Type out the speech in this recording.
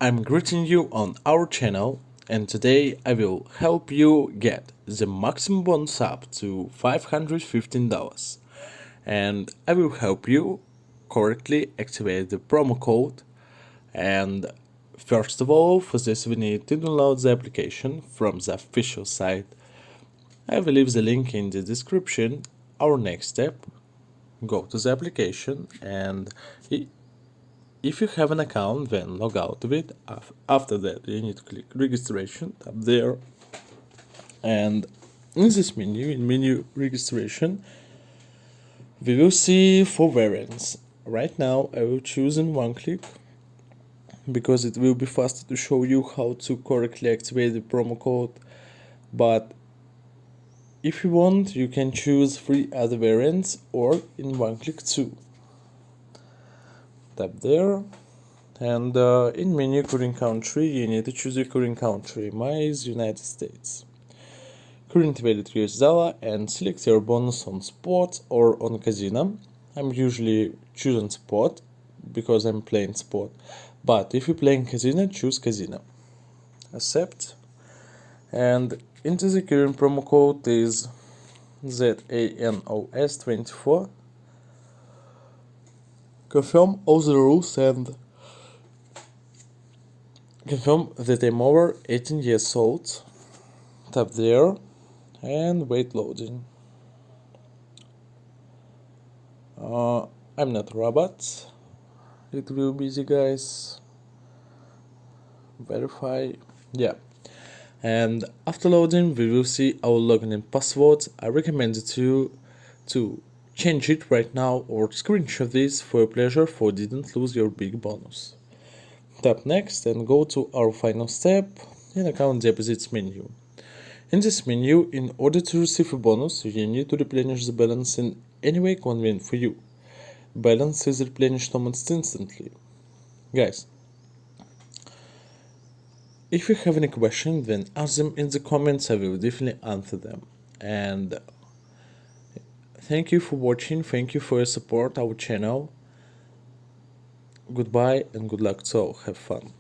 I'm greeting you on our channel, and today I will help you get the maximum bonus up to $515, and I will help you correctly activate the promo code. And first of all, for this we need to download the application from the official site. I will leave the link in the description. Our next step, go to the application, and if you have an account, then log out of it. After that, you need to click registration up there, and in this menu, in menu registration, we will see 4 variants. Right now I will choose in one click because it will be faster to show you how to correctly activate the promo code, but if you want, you can choose 3 other variants or in one click 2. Tap there, and in menu current country you need to choose your current country. Mine is United States. Current valid $US, and select your bonus on sport or on casino. I'm usually choosing sport because I'm playing sport, but if you're playing casino, choose casino. Accept, and into the current promo code is ZANOS24. Confirm all the rules and confirm that I'm over 18 years old. Tap there and wait loading. I'm not a robot. It will be easy, guys. Verify. Yeah. And after loading, we will see our login and password. I recommend you to change it right now or screenshot this for your pleasure, for didn't lose your big bonus. Tap next and go to our final step in account deposits menu. In this menu, in order to receive a bonus, you need to replenish the balance in any way convenient for you. Balance is replenished almost instantly. Guys, if you have any questions, then ask them in the comments. I will definitely answer them. And thank you for watching. Thank you for your support our channel. Goodbye and good luck to all. Have fun.